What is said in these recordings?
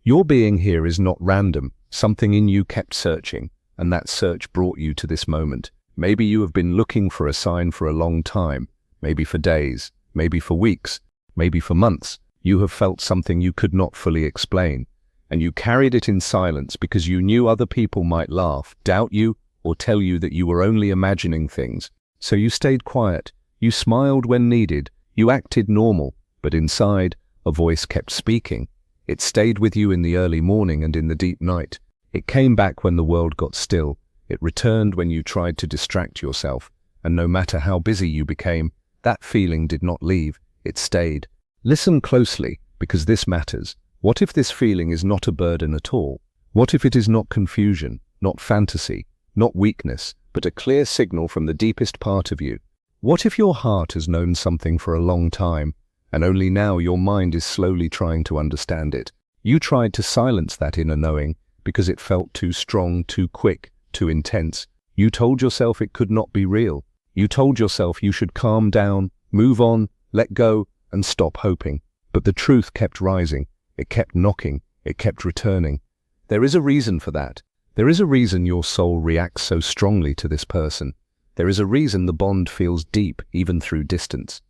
Your being here is not random. Something in you kept searching, and that search brought you to this moment. Maybe you have been looking for a sign for a long time, maybe for days, maybe for weeks, maybe for months. You have felt something you could not fully explain, and you carried it in silence because you knew other people might laugh, doubt you, or tell you that you were only imagining things. So you stayed quiet, you smiled when needed, you acted normal, but inside, a voice kept speaking. It stayed with you in the early morning and in the deep night. It came back when the world got still. It returned when you tried to distract yourself, and no matter how busy you became, that feeling did not leave, it stayed. Listen closely, because this matters. What if this feeling is not a burden at all? What if it is not confusion, not fantasy, not weakness, but a clear signal from the deepest part of you? What if your heart has known something for a long time, and only now your mind is slowly trying to understand it? You tried to silence that inner knowing because it felt too strong, too quick, too intense. You told yourself it could not be real. You told yourself you should calm down, move on, let go, and stop hoping. But the truth kept rising. It kept knocking. It kept returning. There is a reason for that. There is a reason your soul reacts so strongly to this person. There is a reason the bond feels deep, even through distance.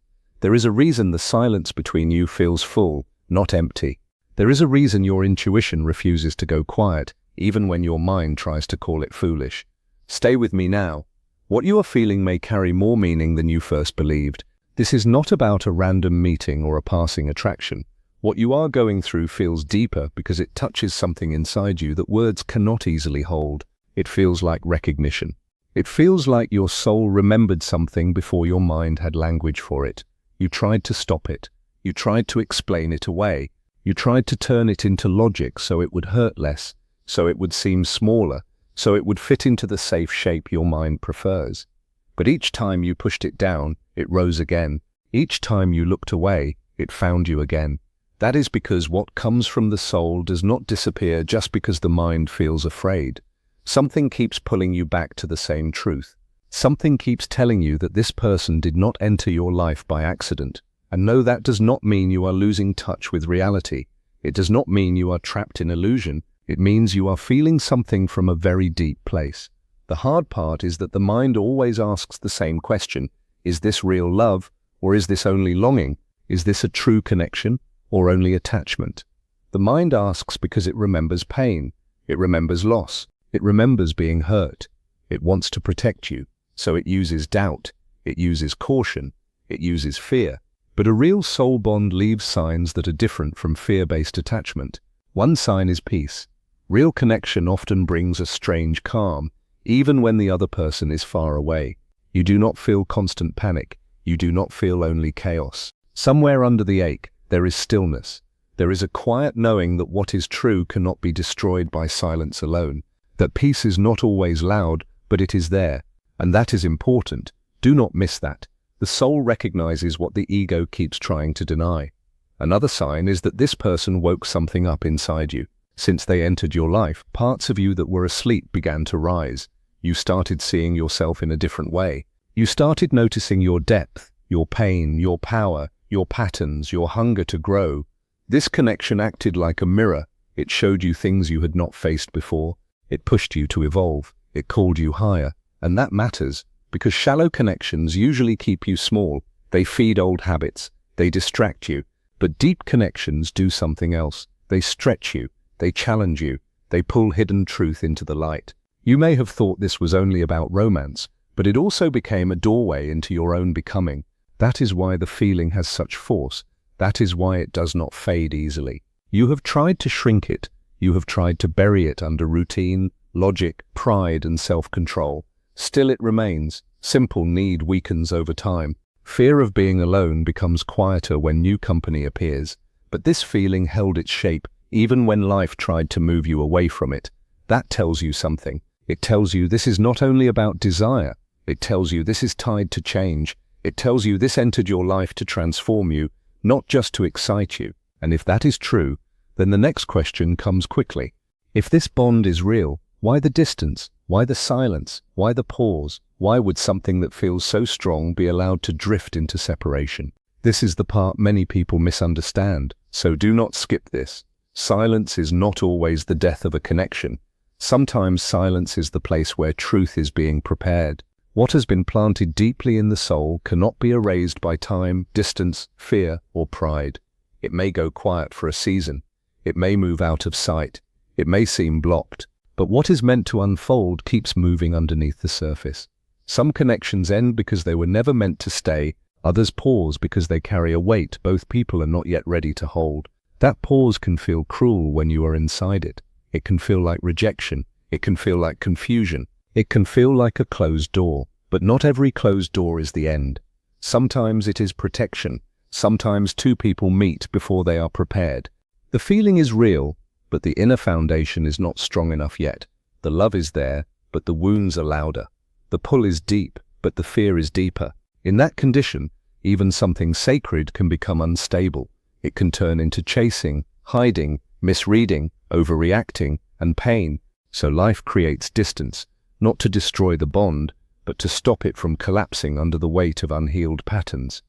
There is a reason the silence between you feels full, not empty. There is a reason your intuition refuses to go quiet, even when your mind tries to call it foolish. Stay with me now. What you are feeling may carry more meaning than you first believed. This is not about a random meeting or a passing attraction. What you are going through feels deeper because it touches something inside you that words cannot easily hold. It feels like recognition. It feels like your soul remembered something before your mind had language for it. You tried to stop it. You tried to explain it away. You tried to turn it into logic so it would hurt less, so it would seem smaller, so it would fit into the safe shape your mind prefers. But each time you pushed it down, it rose again. Each time you looked away, it found you again. That is because what comes from the soul does not disappear just because the mind feels afraid. Something keeps pulling you back to the same truth. Something keeps telling you that this person did not enter your life by accident. And no, that does not mean you are losing touch with reality. It does not mean you are trapped in illusion. It means you are feeling something from a very deep place. The hard part is that the mind always asks the same question. Is this real love, or is this only longing? Is this a true connection, or only attachment? The mind asks because it remembers pain. It remembers loss. It remembers being hurt. It wants to protect you, so it uses doubt. It uses caution. It uses fear. But a real soul bond leaves signs that are different from fear-based attachment. One sign is peace. Real connection often brings a strange calm, even when the other person is far away. You do not feel constant panic. You do not feel only chaos. Somewhere under the ache, there is stillness. There is a quiet knowing that what is true cannot be destroyed by silence alone. That peace is not always loud, but it is there. And that is important. Do not miss that. The soul recognizes what the ego keeps trying to deny. Another sign is that this person woke something up inside you. Since they entered your life, parts of you that were asleep began to rise. You started seeing yourself in a different way. You started noticing your depth, your pain, your power, your patterns, your hunger to grow. This connection acted like a mirror. It showed you things you had not faced before. It pushed you to evolve. It called you higher. And that matters, because shallow connections usually keep you small. They feed old habits. They distract you. But deep connections do something else. They stretch you. They challenge you. They pull hidden truth into the light. You may have thought this was only about romance, but it also became a doorway into your own becoming. That is why the feeling has such force. That is why it does not fade easily. You have tried to shrink it. You have tried to bury it under routine, logic, pride, and self-control. Still it remains. Simple need weakens over time. Fear of being alone becomes quieter when new company appears. But this feeling held its shape even when life tried to move you away from it. That tells you something. It tells you this is not only about desire. It tells you this is tied to change. It tells you this entered your life to transform you, not just to excite you. And if that is true, then the next question comes quickly. If this bond is real, why the distance? Why the silence? Why the pause? Why would something that feels so strong be allowed to drift into separation? This is the part many people misunderstand, so do not skip this. Silence is not always the death of a connection. Sometimes silence is the place where truth is being prepared. What has been planted deeply in the soul cannot be erased by time, distance, fear, or pride. It may go quiet for a season. It may move out of sight. It may seem blocked. But what is meant to unfold keeps moving underneath the surface. Some connections end because they were never meant to stay. Others pause because they carry a weight both people are not yet ready to hold. That pause can feel cruel when you are inside it. It can feel like rejection. It can feel like confusion. It can feel like a closed door. But not every closed door is the end. Sometimes it is protection. Sometimes two people meet before they are prepared. The feeling is real, but the inner foundation is not strong enough yet. The love is there, but the wounds are louder. The pull is deep, but the fear is deeper. In that condition, even something sacred can become unstable. It can turn into chasing, hiding, misreading, overreacting, and pain. So life creates distance, not to destroy the bond, but to stop it from collapsing under the weight of unhealed patterns.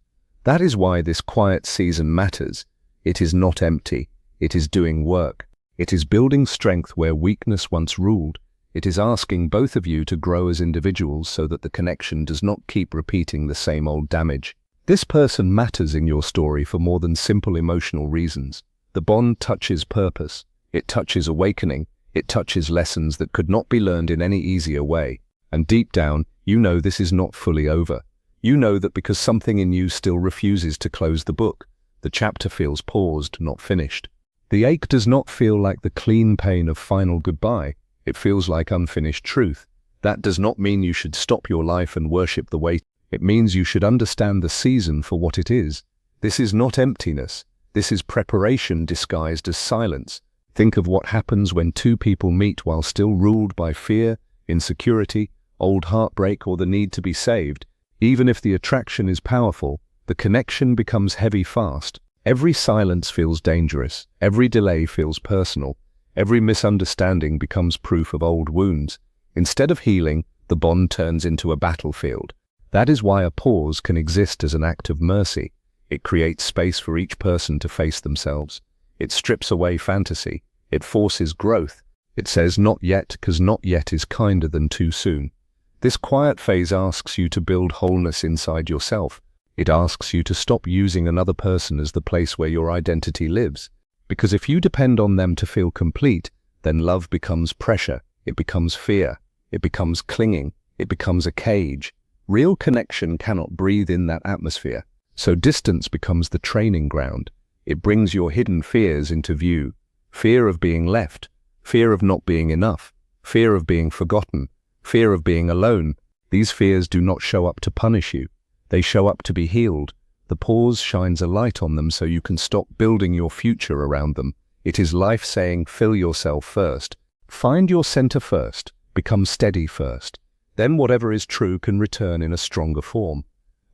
That is why this quiet season matters. It is not empty. It is doing work. It is building strength where weakness once ruled. It is asking both of you to grow as individuals so that the connection does not keep repeating the same old damage. This person matters in your story for more than simple emotional reasons. The bond touches purpose. It touches awakening. It touches lessons that could not be learned in any easier way. And deep down, you know this is not fully over. You know that because something in you still refuses to close the book, the chapter feels paused, not finished. The ache does not feel like the clean pain of final goodbye. It feels like unfinished truth. That does not mean you should stop your life and worship the weight. It means you should understand the season for what it is. This is not emptiness. This is preparation disguised as silence. Think of what happens when two people meet while still ruled by fear, insecurity, old heartbreak, or the need to be saved. Even if the attraction is powerful, the connection becomes heavy fast. Every silence feels dangerous. Every delay feels personal. Every misunderstanding becomes proof of old wounds. Instead of healing, the bond turns into a battlefield. That is why a pause can exist as an act of mercy. It creates space for each person to face themselves. It strips away fantasy. It forces growth. It says not yet, because not yet is kinder than too soon. This quiet phase asks you to build wholeness inside yourself. It asks you to stop using another person as the place where your identity lives. Because if you depend on them to feel complete, then love becomes pressure. It becomes fear. It becomes clinging. It becomes a cage. Real connection cannot breathe in that atmosphere. So distance becomes the training ground. It brings your hidden fears into view. Fear of being left. Fear of not being enough. Fear of being forgotten. Fear of being alone. These fears do not show up to punish you. They show up to be healed. The pause shines a light on them so you can stop building your future around them. It is life saying, fill yourself first. Find your center first. Become steady first. Then whatever is true can return in a stronger form.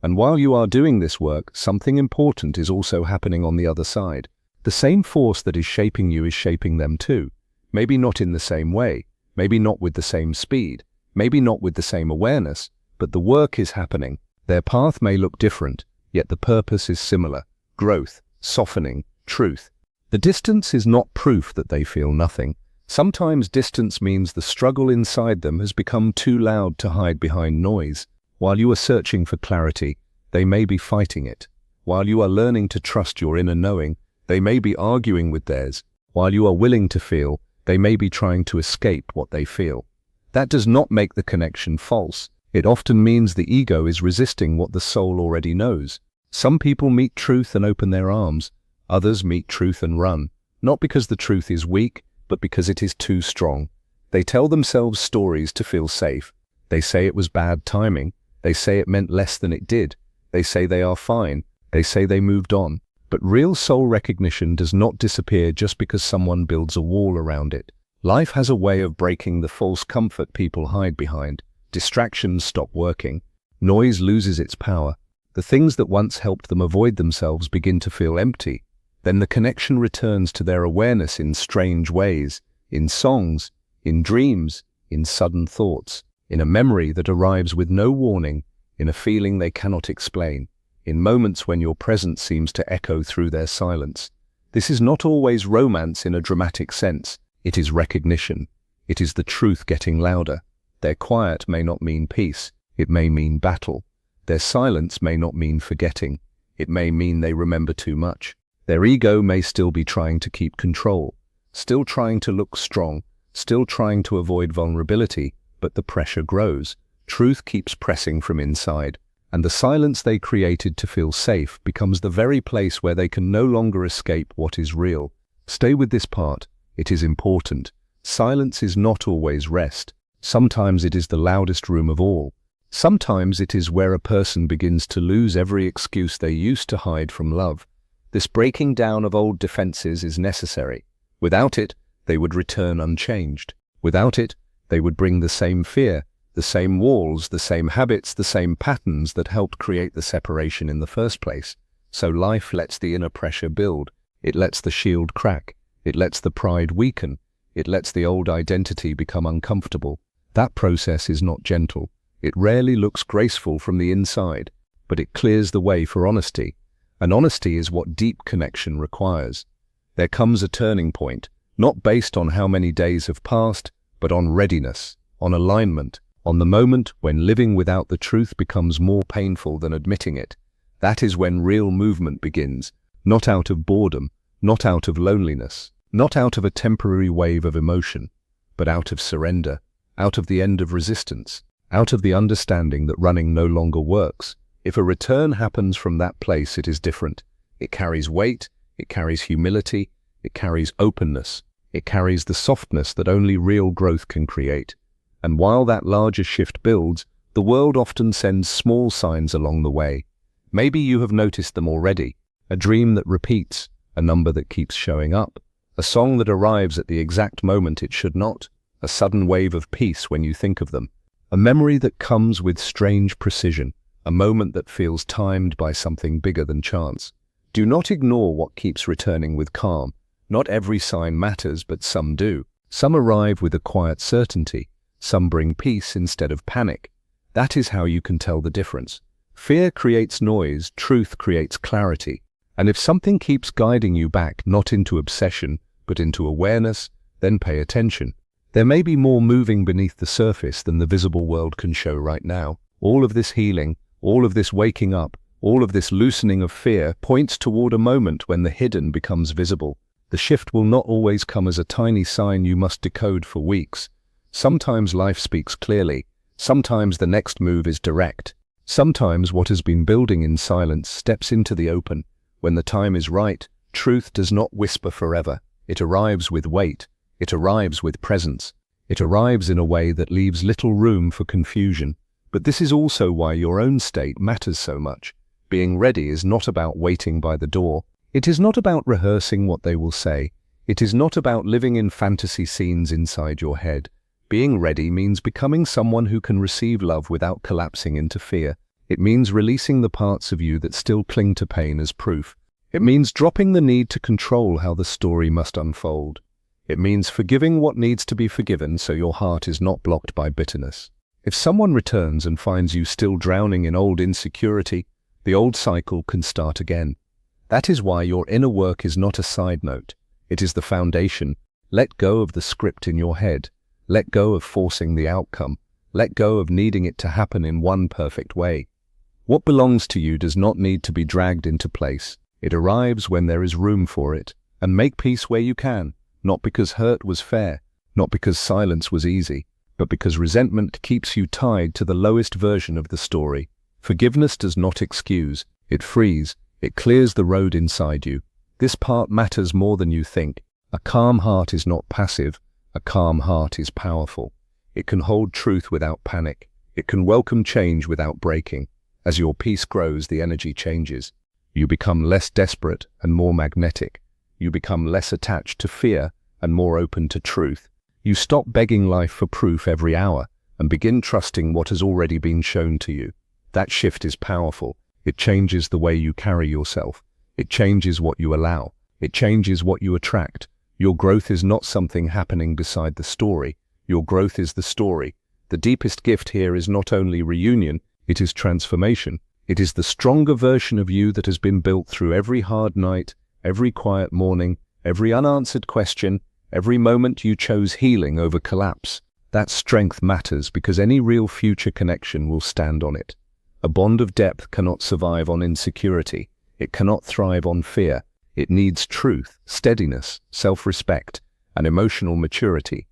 And while you are doing this work, something important is also happening on the other side. The same force that is shaping you is shaping them too. Maybe not in the same way. Maybe not with the same speed. Maybe not with the same awareness. But the work is happening. Their path may look different, yet the purpose is similar. Growth, softening, truth. The distance is not proof that they feel nothing. Sometimes distance means the struggle inside them has become too loud to hide behind noise. While you are searching for clarity, they may be fighting it. While you are learning to trust your inner knowing, they may be arguing with theirs. While you are willing to feel, they may be trying to escape what they feel. That does not make the connection false. It often means the ego is resisting what the soul already knows. Some people meet truth and open their arms. Others meet truth and run. Not because the truth is weak, but because it is too strong. They tell themselves stories to feel safe. They say it was bad timing. They say it meant less than it did. They say they are fine. They say they moved on. But real soul recognition does not disappear just because someone builds a wall around it. Life has a way of breaking the false comfort people hide behind. Distractions stop working. Noise loses its power. The things that once helped them avoid themselves begin to feel empty. Then the connection returns to their awareness in strange ways, in songs, in dreams, in sudden thoughts, in a memory that arrives with no warning, in a feeling they cannot explain, in moments when your presence seems to echo through their silence. This is not always romance in a dramatic sense. It is recognition. It is the truth getting louder. Their quiet may not mean peace. It may mean battle. Their silence may not mean forgetting. It may mean they remember too much. Their ego may still be trying to keep control, still trying to look strong, still trying to avoid vulnerability, but the pressure grows. Truth keeps pressing from inside, and the silence they created to feel safe becomes the very place where they can no longer escape what is real. Stay with this part. It is important. Silence is not always rest. Sometimes it is the loudest room of all. Sometimes it is where a person begins to lose every excuse they used to hide from love. This breaking down of old defenses is necessary. Without it, they would return unchanged. Without it, they would bring the same fear, the same walls, the same habits, the same patterns that helped create the separation in the first place. So life lets the inner pressure build. It lets the shield crack. It lets the pride weaken. It lets the old identity become uncomfortable. That process is not gentle. It rarely looks graceful from the inside, but it clears the way for honesty. And honesty is what deep connection requires. There comes a turning point, not based on how many days have passed, but on readiness, on alignment, on the moment when living without the truth becomes more painful than admitting it. That is when real movement begins, not out of boredom, not out of loneliness, not out of a temporary wave of emotion, but out of surrender, out of the end of resistance, out of the understanding that running no longer works. If a return happens from that place, it is different. It carries weight, it carries humility, it carries openness, it carries the softness that only real growth can create. And while that larger shift builds, the world often sends small signs along the way. Maybe you have noticed them already. A dream that repeats, a number that keeps showing up, a song that arrives at the exact moment it should not, a sudden wave of peace when you think of them. A memory that comes with strange precision, a moment that feels timed by something bigger than chance. Do not ignore what keeps returning with calm. Not every sign matters, but some do. Some arrive with a quiet certainty. Some bring peace instead of panic. That is how you can tell the difference. Fear creates noise, truth creates clarity. And if something keeps guiding you back, not into obsession, but into awareness, then pay attention. There may be more moving beneath the surface than the visible world can show right now. All of this healing, all of this waking up, all of this loosening of fear points toward a moment when the hidden becomes visible. The shift will not always come as a tiny sign you must decode for weeks. Sometimes life speaks clearly. Sometimes the next move is direct. Sometimes what has been building in silence steps into the open. When the time is right, truth does not whisper forever. It arrives with weight. It arrives with presence. It arrives in a way that leaves little room for confusion. But this is also why your own state matters so much. Being ready is not about waiting by the door. It is not about rehearsing what they will say. It is not about living in fantasy scenes inside your head. Being ready means becoming someone who can receive love without collapsing into fear. It means releasing the parts of you that still cling to pain as proof. It means dropping the need to control how the story must unfold. It means forgiving what needs to be forgiven so your heart is not blocked by bitterness. If someone returns and finds you still drowning in old insecurity, the old cycle can start again. That is why your inner work is not a side note. It is the foundation. Let go of the script in your head. Let go of forcing the outcome. Let go of needing it to happen in one perfect way. What belongs to you does not need to be dragged into place. It arrives when there is room for it. And make peace where you can. Not because hurt was fair, not because silence was easy, but because resentment keeps you tied to the lowest version of the story. Forgiveness does not excuse, it frees, it clears the road inside you. This part matters more than you think. A calm heart is not passive, a calm heart is powerful. It can hold truth without panic. It can welcome change without breaking. As your peace grows, the energy changes. You become less desperate and more magnetic. You become less attached to fear and more open to truth. You stop begging life for proof every hour and begin trusting what has already been shown to you. That shift is powerful. It changes the way you carry yourself. It changes what you allow. It changes what you attract. Your growth is not something happening beside the story. Your growth is the story. The deepest gift here is not only reunion, it is transformation. It is the stronger version of you that has been built through every hard night, every quiet morning, every unanswered question, every moment you chose healing over collapse. That strength matters because any real future connection will stand on it. A bond of depth cannot survive on insecurity. It cannot thrive on fear. It needs truth, steadiness, self-respect, and emotional maturity.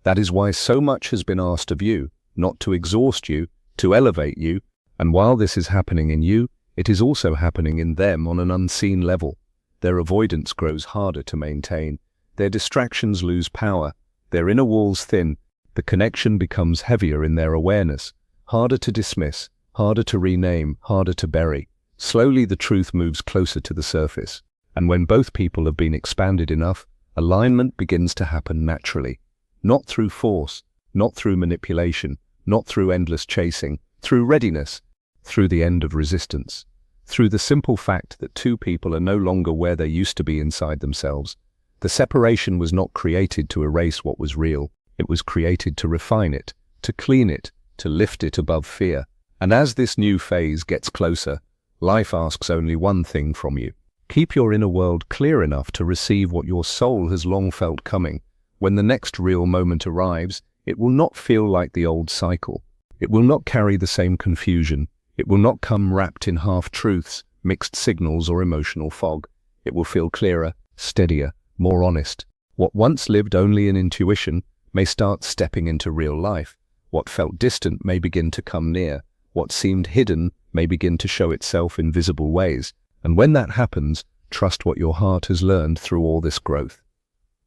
That is why so much has been asked of you, not to exhaust you, to elevate you, and while this is happening in you, it is also happening in them on an unseen level. Their avoidance grows harder to maintain. Their distractions lose power. Their inner walls thin. The connection becomes heavier in their awareness, harder to dismiss, harder to rename, harder to bury. Slowly the truth moves closer to the surface. And when both people have been expanded enough, alignment begins to happen naturally. Not through force, not through manipulation, not through endless chasing, through readiness, through the end of resistance, through the simple fact that two people are no longer where they used to be inside themselves. The separation was not created to erase what was real. It was created to refine it, to clean it, to lift it above fear. And as this new phase gets closer, life asks only one thing from you. Keep your inner world clear enough to receive what your soul has long felt coming. When the next real moment arrives, it will not feel like the old cycle. It will not carry the same confusion. It will not come wrapped in half-truths, mixed signals, or emotional fog. It will feel clearer, steadier, more honest. What once lived only in intuition may start stepping into real life. What felt distant may begin to come near. What seemed hidden may begin to show itself in visible ways. And when that happens, trust what your heart has learned through all this growth.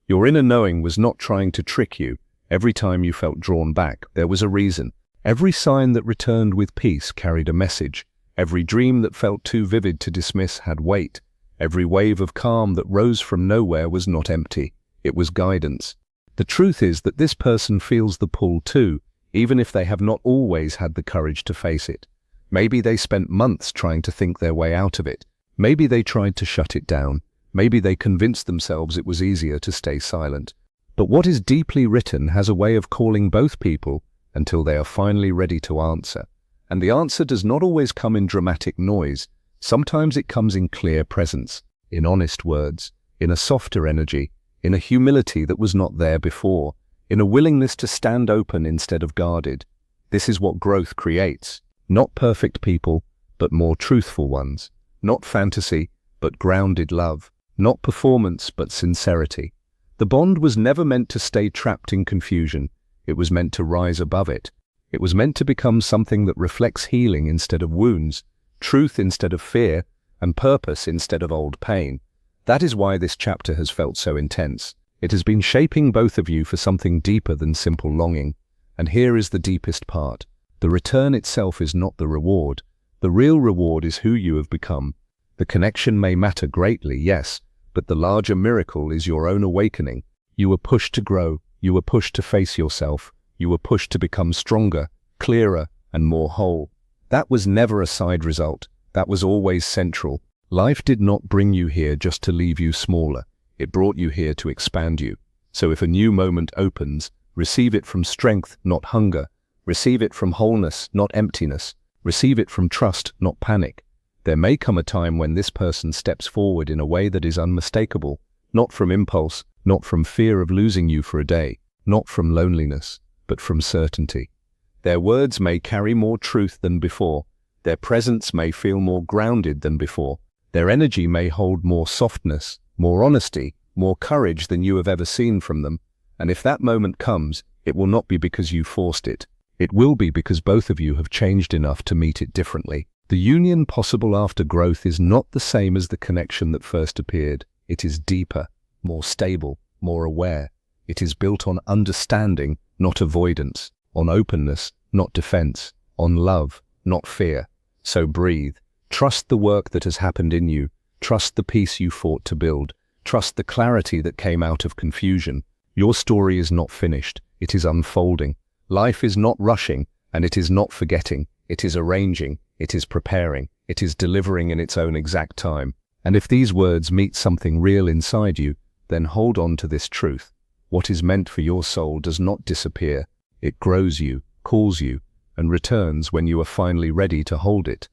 Your inner knowing was not trying to trick you. Every time you felt drawn back, there was a reason. Every sign that returned with peace carried a message. Every dream that felt too vivid to dismiss had weight. Every wave of calm that rose from nowhere was not empty. It was guidance. The truth is that this person feels the pull too, even if they have not always had the courage to face it. Maybe they spent months trying to think their way out of it. Maybe they tried to shut it down. Maybe they convinced themselves it was easier to stay silent. But what is deeply written has a way of calling both people until they are finally ready to answer. And the answer does not always come in dramatic noise. Sometimes it comes in clear presence, in honest words, in a softer energy, in a humility that was not there before, in a willingness to stand open instead of guarded. This is what growth creates. Not perfect people, but more truthful ones. Not fantasy, but grounded love. Not performance, but sincerity. The bond was never meant to stay trapped in confusion. It was meant to rise above it. It was meant to become something that reflects healing instead of wounds, truth instead of fear, and purpose instead of old pain. That is why this chapter has felt so intense. It has been shaping both of you for something deeper than simple longing. And here is the deepest part. The return itself is not the reward. The real reward is who you have become. The connection may matter greatly, yes, but the larger miracle is your own awakening. You were pushed to grow. You were pushed to face yourself. You were pushed to become stronger, clearer, and more whole. That was never a side result. That was always central. Life did not bring you here just to leave you smaller. It brought you here to expand you. So if a new moment opens, receive it from strength, not hunger. Receive it from wholeness, not emptiness. Receive it from trust, not panic. There may come a time when this person steps forward in a way that is unmistakable, not from impulse, not from fear of losing you for a day, not from loneliness, but from certainty. Their words may carry more truth than before. Their presence may feel more grounded than before. Their energy may hold more softness, more honesty, more courage than you have ever seen from them. And if that moment comes, it will not be because you forced it. It will be because both of you have changed enough to meet it differently. The union possible after growth is not the same as the connection that first appeared. It is deeper, more stable, more aware. It is built on understanding, not avoidance, on openness, not defense, on love, not fear. So breathe. Trust the work that has happened in you. Trust the peace you fought to build. Trust the clarity that came out of confusion. Your story is not finished. It is unfolding. Life is not rushing, and it is not forgetting. It is arranging. It is preparing. It is delivering in its own exact time. And if these words meet something real inside you, then hold on to this truth. What is meant for your soul does not disappear. It grows you, calls you, and returns when you are finally ready to hold it.